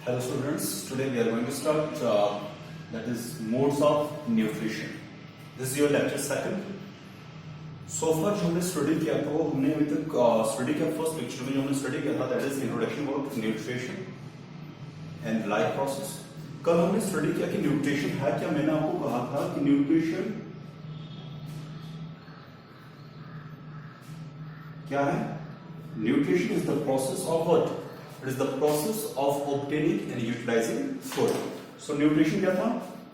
Hello students, today we are going to start that is modes of nutrition. This is your lecture second. So far जो हमने study किया था वो हमने अभी तक स्टडी किया फर्स्ट लेक्चर में जो हमने स्टडी किया था that is introduction about nutrition and life process. कल हमने स्टडी किया कि न्यूट्रिशन है क्या. मैंने आपको कहा था कि न्यूट्रिशन क्या है. Nutrition is the process of what. It is the process of obtaining and utilizing food. So nutrition क्या था?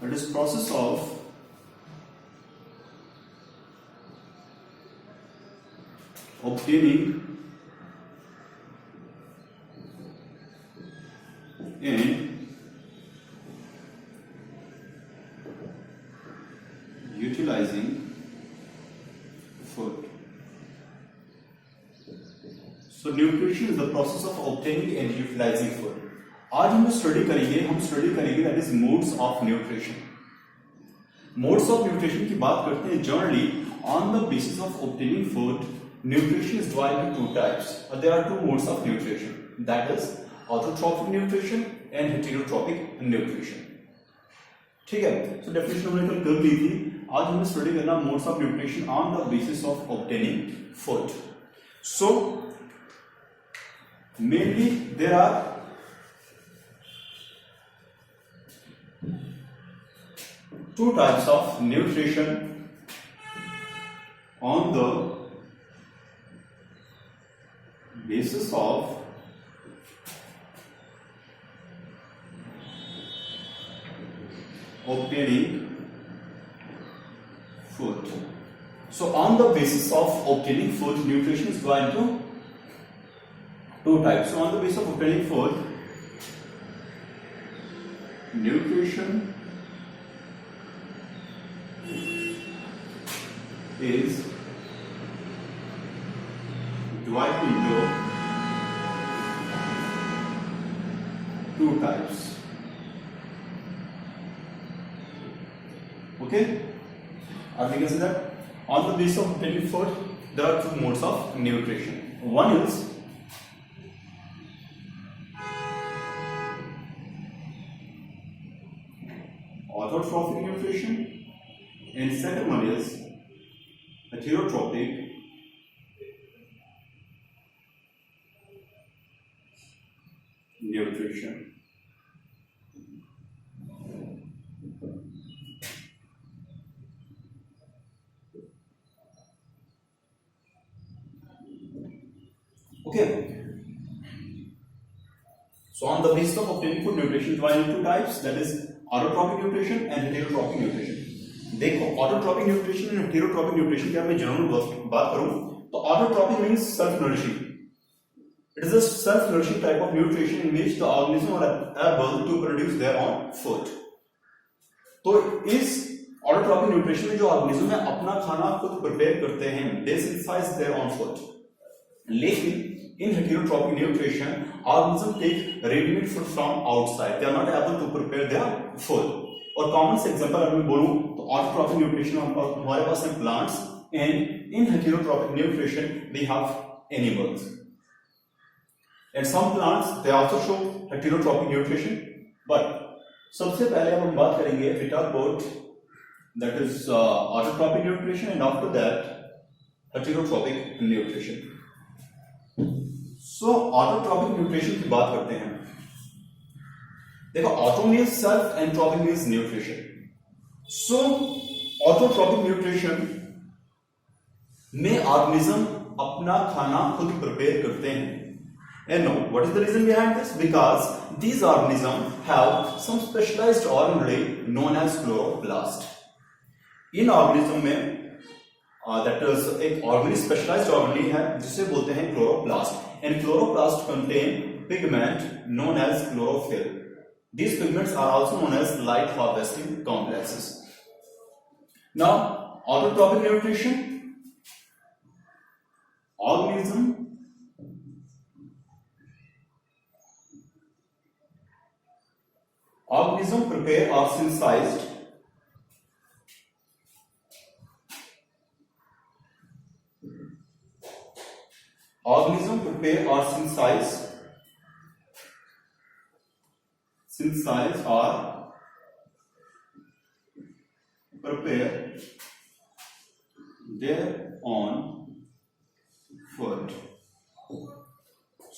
It is process of obtaining and utilizing food. So nutrition is the process of obtaining and utilizing food. आज हम study करेंगे that is modes of nutrition. Modes of nutrition की बात करते हैं. Generally on the basis of obtaining food, nutrition is divided into two types. There are two modes of nutrition, that is autotrophic nutrition and heterotropic nutrition. ठीक है. So definition हमने कल कर ली थी. आज हमें स्टडी करना modes of nutrition on the basis of obtaining food. So mainly there are two types of nutrition on the basis of obtaining food. So on the basis of obtaining food, nutrition is going to two types. So on the basis of obtaining food, nutrition is divided into two types. Okay? Or we can say that on the basis of obtaining food, there are two modes of nutrition. One is autotrophic nutrition and second one is heterotropic nutrition. Okay. So on the basis of obtaining food, nutrition is divided into two types, that is autotrophic nutrition and heterotropic nutrition. देखो autotrophic nutrition and heterotropic nutrition की मैं general बात करूं तो autotrophic means self nourishing. It is a self nourishing type of nutrition in which the organism are able to produce their own food. तो इस autotrophic nutrition में जो organism है अपना खाना खुद प्रिपेयर करते हैं, they synthesize their own food. लेकिन in heterotropic nutrition, organisms take ready-made food from outside. They are not able to prepare their food. और कॉमन से एग्जांपल अगर मैं बोलूं तो autotrophic nutrition हमारे पास है plants and in heterotropic nutrition we have animals. And some plants they also show heterotropic nutrition. But सबसे पहले हम बात करेंगे we talk about that is autotrophic nutrition and after that heterotropic nutrition. So autotrophic nutrition की बात करते हैं. देखो auto means self and trophic means nutrition. So autotrophic nutrition में organism अपना खाना खुद प्रिपेयर करते हैं. And no, what is the reason behind this? Because these organisms have some specialized organelle known as chloroplast. In organism में that is एक organelle specialized organelle है जिसे बोलते हैं chloroplast. And chloroplast contain pigment known as chlorophyll. These pigments are also known as light harvesting complexes. Now, autotrophic nutrition, organism prepare or synthesized organism prepare or synthesize synthesize or prepare their own food.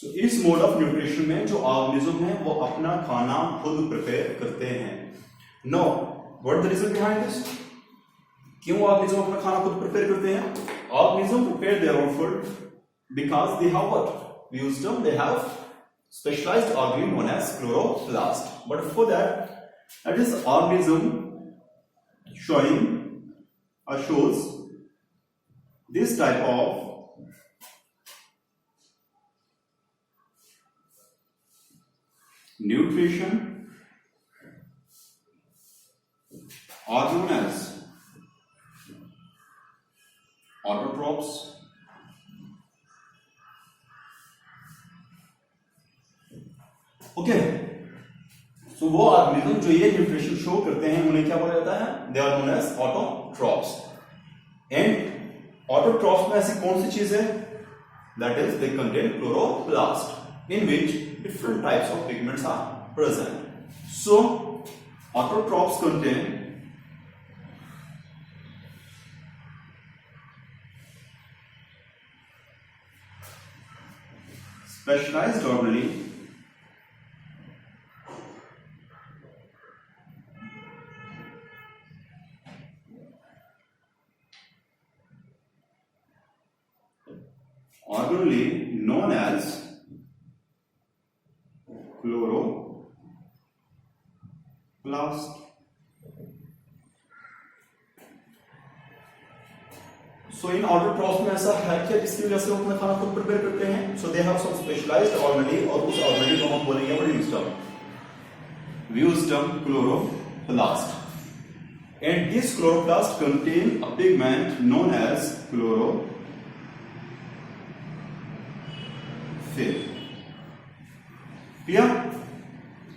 So, इस mode of nutrition में जो organism है वो अपना खाना खुद prepare करते हैं. No, what the reason behind this? क्यों ऑर्गेनिज्म अपना खाना खुद प्रिपेयर करते हैं? Organism prepare their own food because they have what? wisdom, they have specialized organ known as chloroplast. But for that is organism showing or shows this type of nutrition are known as autotrophs. Okay, so वो organism जो ये nutrition show करते हैं उन्हें क्या बोला जाता है? They are known as autotrophs. And autotrophs में ऐसी कौन सी चीज है? That is they contain chloroplast in which different types of pigments are present. So autotrophs contain specialized organelle known as chloroplast. So in autotrophs में ऐसा है क्या जिसकी वजह से वो अपना खाना खुद प्रिपेयर करते हैं? So they have some specialized organelle और उस organelle को हम बोलेंगे what wisdom chloroplast. And this chloroplast contain a pigment known as chlorophyll. Clear?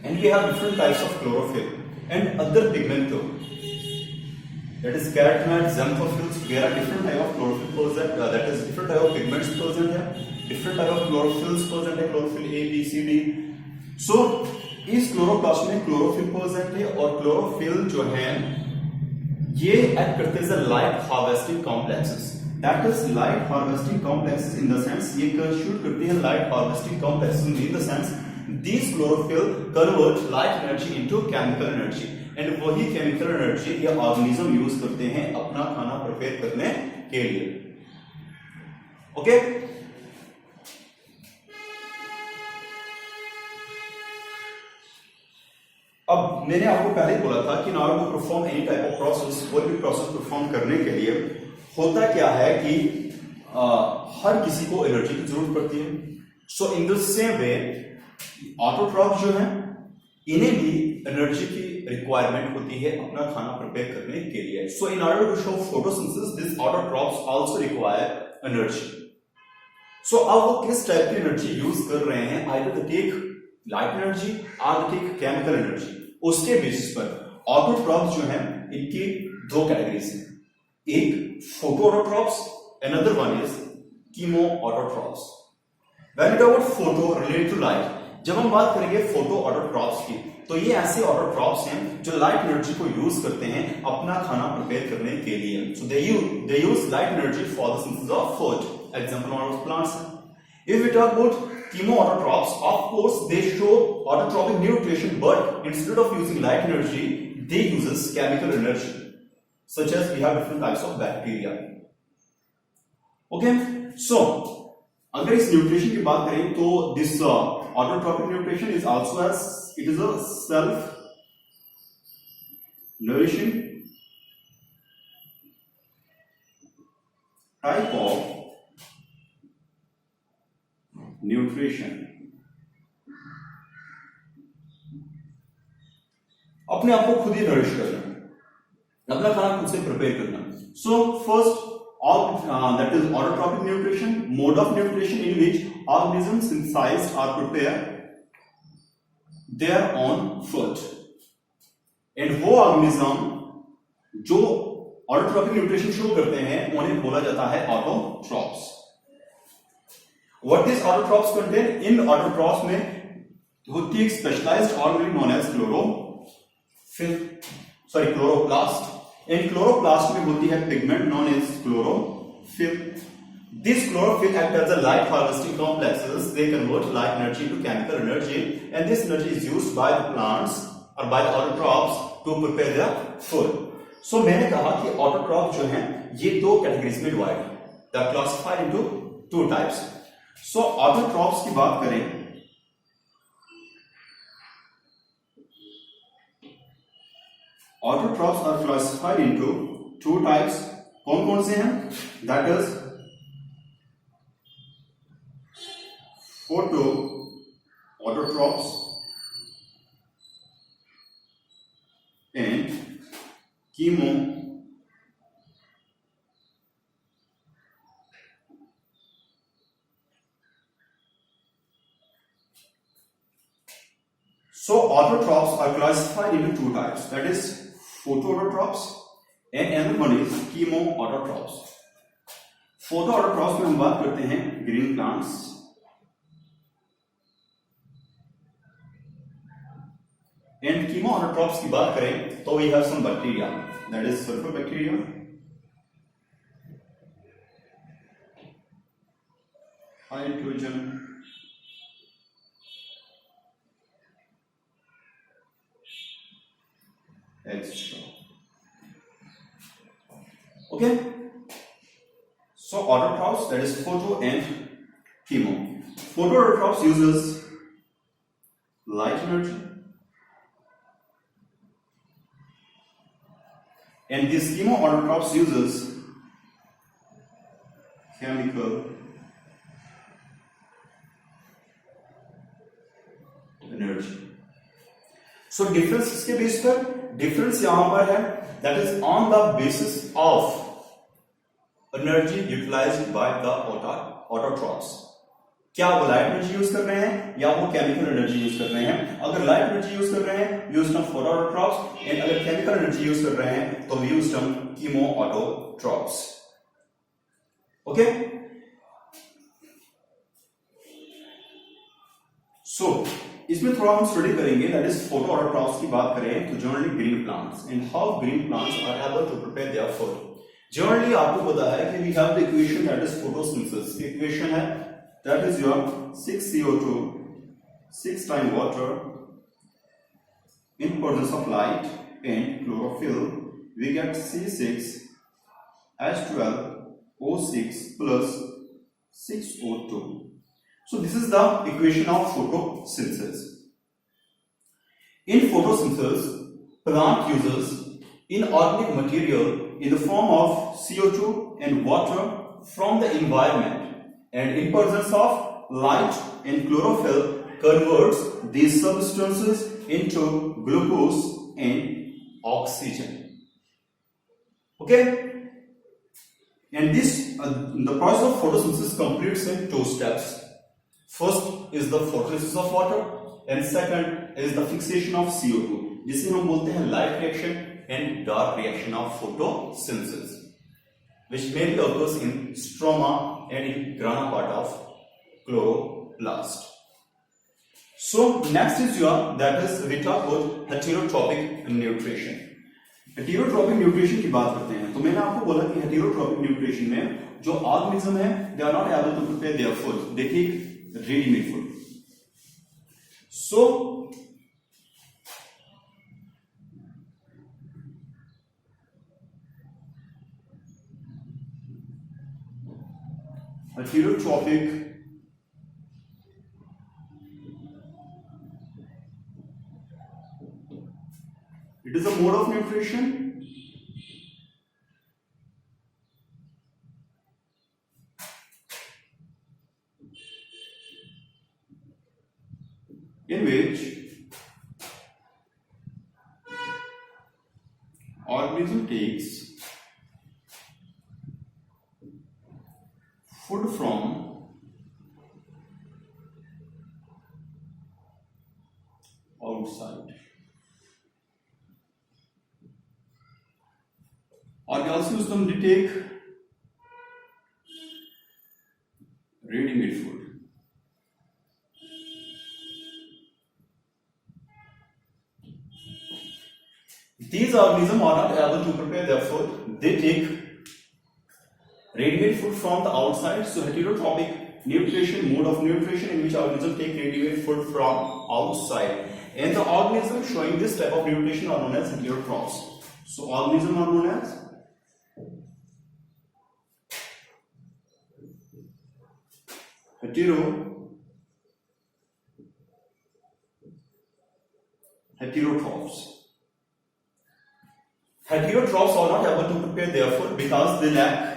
And we have different types of chlorophyll and other pigment too. That is carotenoids, xanthophylls. There are different type of chlorophyll present. That is different type of pigments present here. Different type of chlorophylls present है. Chlorophyll A, B, C, D. So इस chloroplast में chlorophyll present है और chlorophyll जो है ये act करते हैं light harvesting complexes. That is light harvesting complexes in the sense ये constitute करती है light harvesting complexes in the sense these chlorophyll convert light energy into chemical energy and वही chemical energy ये organism use करते हैं अपना खाना prepare करने के लिए. ओके, अब मैंने आपको पहले ही बोला था कि in order to perform any type of process, कोई भी प्रोसेस परफॉर्म करने के लिए होता क्या है कि हर किसी को एनर्जी की जरूरत पड़ती है. So in the same way autotrophs जो है इन्हें भी एनर्जी की रिक्वायरमेंट होती है अपना खाना प्रिपेयर करने के लिए. So in order to show photosynthesis this autotrophs also require energy. So अब वो किस टाइप की एनर्जी यूज कर रहे हैं? Either they take light energy और दे टेक केमिकल एनर्जी. उसके बेसिस पर ऑटोट्रॉप्स जो है इनकी दो कैटेगरीज हैं. एक photo autotrophs, another one is chemo autotrophs. When we talk about photo related to light, जब हम बात करेंगे photo autotrophs की तो ये ऐसे autotrophs हैं जो light energy को यूज करते हैं अपना खाना प्रिपेयर करने के लिए. So they use light energy for the synthesis of food. Example one of plants. If we talk about chemo autotrophs, of course they show autotrophic nutrition, but instead of using light energy, they uses chemical energy. Such as we have different types of bacteria. Okay, so अगर इस nutrition की बात करें तो this autotrophic nutrition is also as it is a self nourishing type of nutrition. अपने आप को खुद ही नरिश करना, अपना खाना खुद से प्रिपेयर करना. So first that is autotrophic nutrition, mode of nutrition in which organisms synthesize or prepare their own food. And वो organism जो autotrophic nutrition शो करते हैं उन्हें बोला जाता है autotrophs. What these autotrophs contain? In autotrophs में होती है एक specialised organelle known as chloroplast. And chloroplast में होती है pigment known as chlorophyll. These chlorophyll act as a light harvesting complexes. They convert light energy into chemical energy, and this energy is used by the plants or by the autotrophs to prepare their food. So मैंने कहा कि autotrophs जो हैं ये दो categories में divide हैं. They are classified into two types. So autotrophs की बात करें, autotrophs are classified into two types. कौन कौन से हैं? That is photoautotrophs and So autotrophs are classified into two types, that is photoautotrophs and another one is chemoautotrophs. Photoautotrophs में हम बात करते हैं ग्रीन प्लांट्स एंड chemoautotrophs की बात करें तो we have some bacteria, that is sulfur bacteria, hydrogen etc. Okay, so autotrophs, that is photo and chemo. Photoautotrophs uses light energy and this chemoautotrophs uses chemical energy. So difference किसके base पर? Difference यहां पर है, that is on the basis of energy utilized by the autotrophs. क्या वो light energy use कर रहे हैं या वो केमिकल एनर्जी यूज कर रहे हैं? अगर लाइट एनर्जी यूज कर रहे हैं यूज टर्म photoautotrophs, एंड अगर केमिकल एनर्जी यूज कर रहे हैं तो यूज टर्म chemoautotrophs. ओके, सो इसमें थोड़ा हम स्टडी करेंगे, दैट इज photoautotrophs की बात करें तो generally green plants and how green plants are able to prepare their food. Generally आपको पता है कि we have the equation that is photosynthesis. की इक्वेशन है that is your 6 CO2 6 times water in presence of light and chlorophyll, we get C6H12O6 plus 6O2. So this is the equation of photosynthesis. In photosynthesis, plant uses inorganic material in the form of CO2 and water from the environment, and in presence of light and chlorophyll converts these substances into glucose and oxygen. Okay, and this the process of photosynthesis completes in two steps. First is the photosynthesis of water and second is the fixation of CO2, जिसे हम बोलते हैं light reaction and dark reaction of photosynthesis, which mainly occurs in stroma and in grana part of chloroplast. So next is your, that is we talk about heterotrophic nutrition. Heterotrophic nutrition की बात करते हैं तो मैंने आपको बोला कि heterotrophic nutrition में जो ऑर्गेनिज्म है they are not able to prepare their food, they take ready-made food. So heterotrophic it is a mode of nutrition in which organism takes food from outside, or we also use them to take ready-made food. these organisms are not able to prepare their food. They take ready-made food from the outside. So heterotrophic nutrition, mode of nutrition in which organisms take ready-made food from outside, and the organisms showing this type of nutrition are known as heterotrophs. So organisms are known as heterotrophs. Heterotrophs are not able to prepare their food because they lack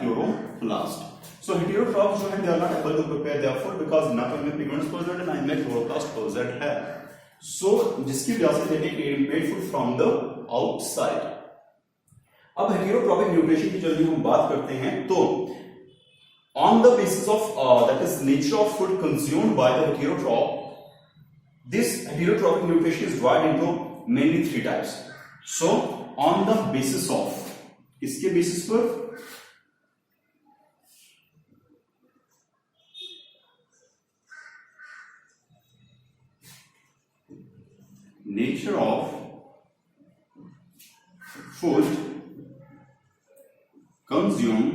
chloroplast. So heterotrophs जो हैं they are not able to prepare their food because ना तो इनमें pigments present है ना इनमें chloroplast present है. So जिसकी वजह से they take ready-made food from the outside. अब heterotrophic nutrition की जल्दी हम बात करते हैं तो on the basis of that is nature of food consumed by the heterotroph, this heterotrophic nutrition is divided into mainly three types. So on the basis of इसके basis पर nature of food consumed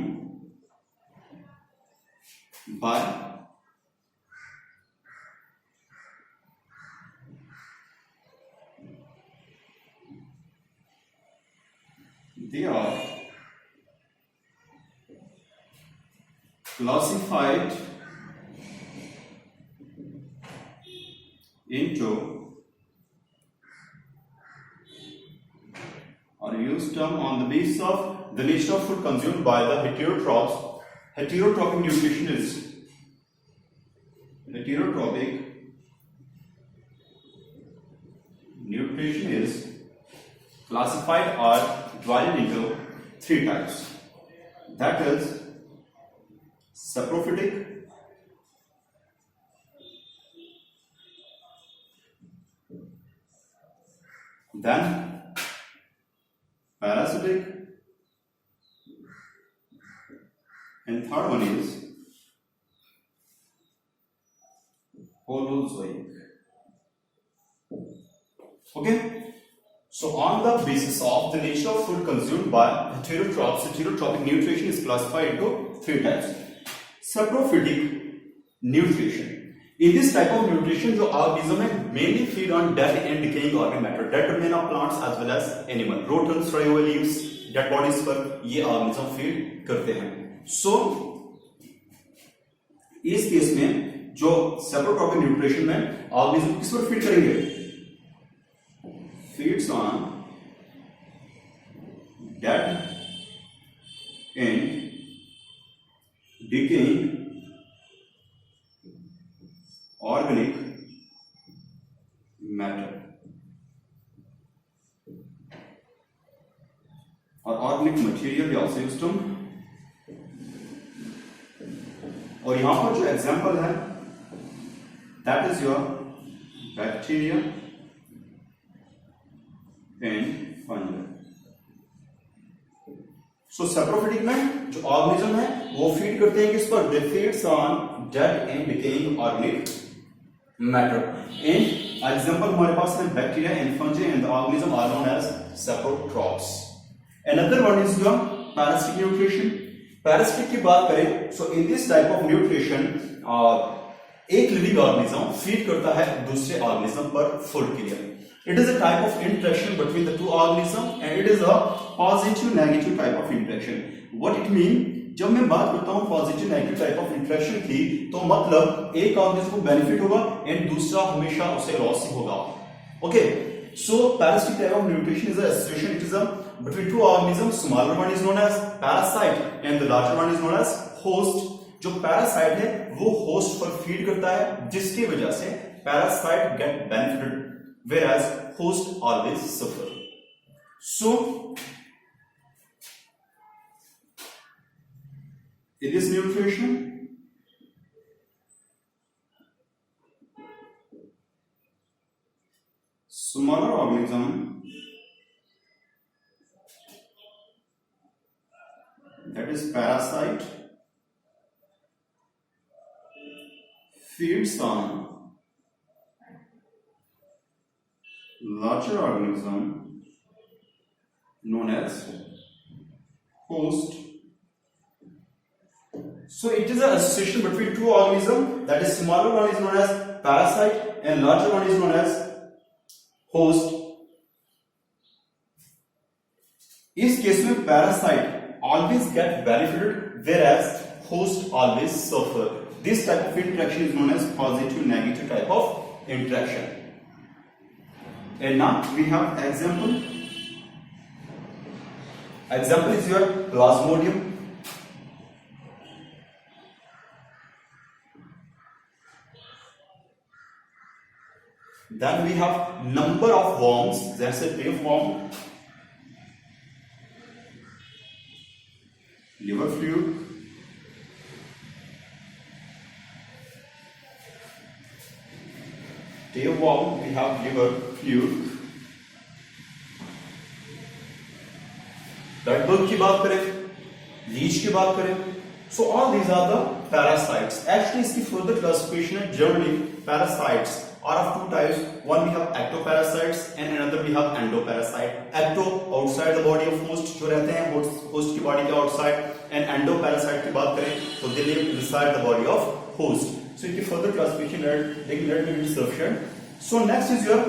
by they are classified into or used term on the basis of the nature of food consumed by the heterotrophs. Heterotrophic nutrition is classified or divided into three types. That is saprophytic, then parasitic, and third one is holozoic. Okay, so on the basis of the nature of food consumed by heterotrophs, heterotrophic nutrition is classified into three types. Saprophytic nutrition. In this type of nutrition, जो organism है mainly feed on dead and decaying organic matter, dead remain of plants as well as animal, rodents, fry over leaves, dead bodies पर ये organism feed करते हैं. So इस case में जो saprophytic nutrition में organism किस पर feed करेंगे? Feeds on dead and decaying organic matter और organic material या system. और यहां पर जो एग्जांपल है that is your bacteria and fungi. So saprophytic में जो ऑर्गेनिज्म है वो फीड करते हैं किस पर? They feeds on dead and decaying organic matter. And example हमारे पास है bacteria and fungi and the organism are known as saprotrophs. Another one is your parasitic nutrition. Parasitic की बात करें so in this type of nutrition एक living organism feed करता है दूसरे organism पर फूड के लिए. It is a type of interaction between the two organisms and it is a positive negative type of interaction. What it mean? जब मैं बात करता हूँ positive negative type of interaction की तो मतलब एक ऑर्गेनिज्म को बेनिफिट होगा एंड दूसरा हमेशा उसे लॉस ही होगा. Okay, so parasitic type of nutrition is a association it is a between two organisms. Smaller one is known as parasite and the larger one is known as host. जो parasite है वो host पर feed करता है जिसकी वजह से parasite get benefited whereas host always suffer. So in this nutrition, smaller organism, that is parasite, feeds on larger organism known as host. So it is an association between two organisms, that is smaller one is known as parasite and larger one is known as host. इस case में parasite always get benefited whereas host always suffer. This type of interaction is known as positive negative type of interaction. And now we have example. Example is your Plasmodium. Then we have number of worms. That's a tapeworm, liver fluid, tapeworm. We have liver fluid. Bedbug की बात करें, leech की बात करें, so all these are the parasites. Actually, इसकी further classification है. Generally, parasites are of two types. One we have ectoparasites and another we have endoparasite. Ecto outside the body of host जो रहते हैं host की body के outside, and endoparasite की बात करें तो they live inside the body of host. So इनकी further classification let me be sufficient. So next is your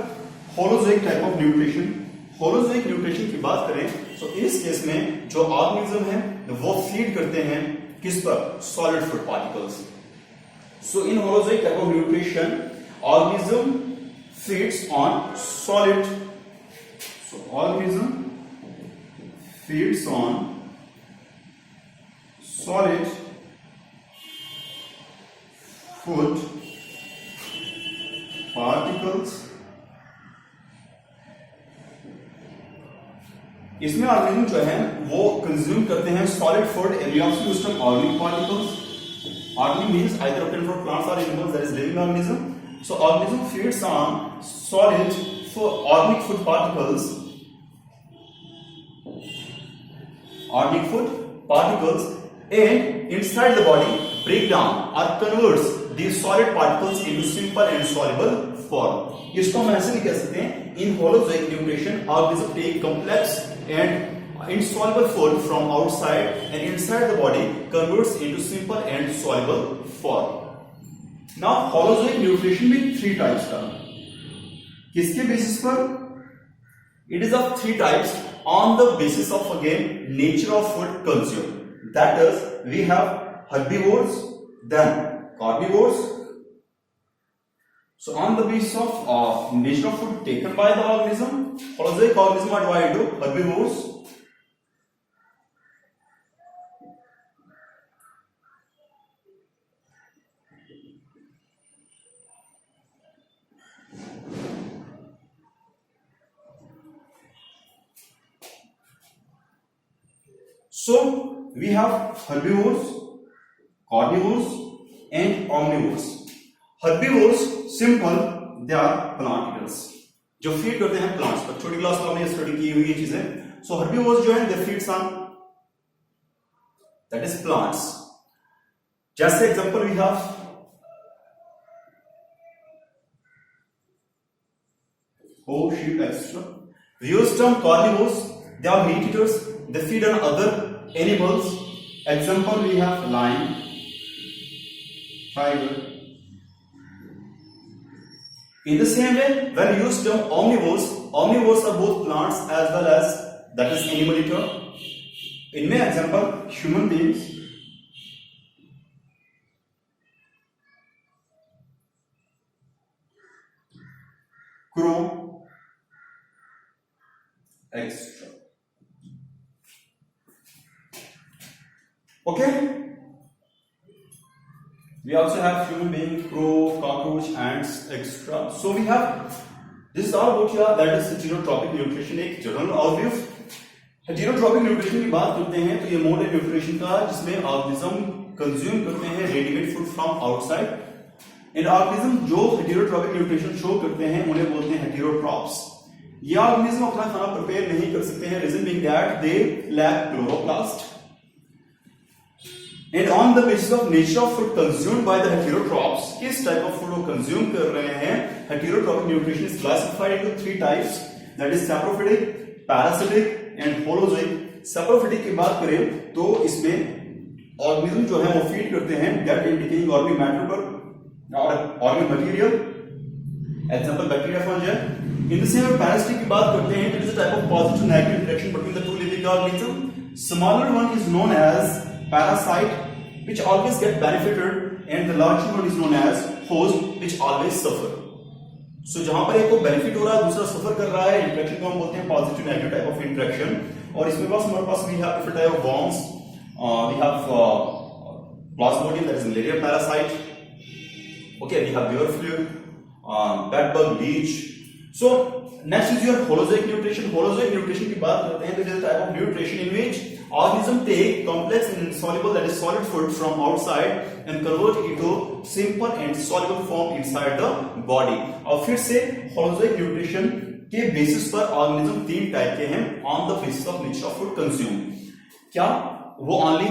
holozoic type of nutrition. Holozoic nutrition की बात करें तो इस केस में जो ऑर्गेनिज्म है वो फीड करते हैं किस पर? Solid food particles. So in holozoic type of nutrition organism feeds on solid. So organism feeds on solid food particles. इसमें ऑर्गेनिज्म जो है वो कंज्यूम करते हैं सॉलिड फूड एलियोसिस्टम organic particles. Organic means either obtained from plants or animals, that is living organism. So organism feeds on solid organic food particles. Organic food particles, and inside the body break down or converts these solid particles into simple and soluble form. इसको हम ऐसे भी कह सकते हैं, in holozoic nutrition organism take complex and insoluble food from outside and inside the body converts into simple and soluble form. Now holozoic nutrition में three types का. किसके बेसिस पर? It is of three types on the basis of again nature of food consumed. That is, we have herbivores, then carnivores. So on the basis of nature of food taken by the organism, holozoic organism are divided into herbivores, so we have herbivores, carnivores and omnivores. Herbivores simple, they are plant eaters जो feed करते हैं plants पर. छोटी class में हमने study की हुई ये चीजें. सो herbivores जो है they feeds on that is plants. जैसे example we have oh sheep etc. We use term carnivores, they are meat eaters, they feed on other animals. Example we have lion, tiger. In the same way, when we use term omnivores, omnivores are both plants as well as that is animal eater. इनमें example human beings, crow, etc. Okay. We also have human being, crow, cockroach, ants, etc. So we have This is all about here, that is heterotrophic nutrition, एक general overview. Heterotrophic nutrition की बात करते हैं तो ये mode है nutrition का जिसमें ऑर्गेनिज्म कंज्यूम करते हैं readymade food from outside, and organism जो हेटेरोट्रॉपिक न्यूट्रिशन शो करते हैं उन्हें बोलते हैं हेटेरोट्रॉप्स। ये ऑर्गेनिज्म अपना खाना प्रिपेयर नहीं कर सकते हैं, reason being that they lack chloroplast, and on the basis of nature of food consumed by the heterotrophs, किस टाइप ऑफ फूड वो कंज्यूम कर रहे हैं, heterotrophic nutrition is classified into 3 types, that is saprophytic, parasitic and holozoic. Saprophytic की बात करें तो इसमें ऑर्गेनिज्म जो है वो फीड करते हैं dead and decaying organic matter पर और organic material, example bacteria, fungi. In the same parasitic की बात करते हैं, it is a type of positive negative interaction between the two living organism. Smaller one is known as parasite which always get benefited, and the larger one is known as host which always suffer. So जहां पर एक को benefit हो रहा है दूसरा सफर कर रहा है, इंटरेक्शन को हम बोलते हैं positive negative type of interaction. और इसमें बस हमारे पास we have different type of worms, we have plasmodium, that is malaria parasite, okay, we have beaver flu, bed bug, leech. So next is your holozoic nutrition. Holozoic nutrition की बात करते हैं तो it is a type of nutrition in which organism take complex and insoluble, that is solid food from outside and convert it into simple and soluble form inside the body। और फिर से holozoic nutrition के basis पर organism 3 type के हैं on the basis of nature of food consume. क्या वो only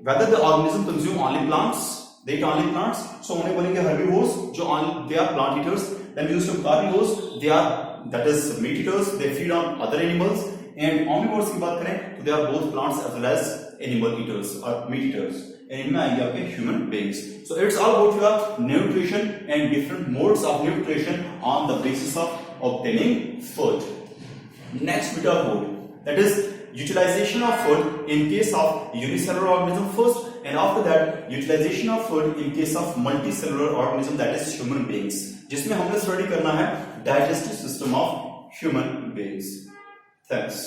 whether the organism consume only plants, they eat only plants, so उन्हें बोलेंगे herbivores जो they are plant eaters। Then we use to carnivores, they are, that is meat eaters, they feed on other animals। and omnivores की बात करें तो they are both plants as well as animal eaters or meat eaters, and इनमें आएंगे आपके human beings। So it's all about your nutrition and different modes of nutrition on the basis of obtaining food। Next we talk about, that is utilization of food in case of unicellular organism first, and after that utilization of food in case of multicellular organism, that is human beings, जिसमें हमने study करना है digestive system of human beings। Thanks।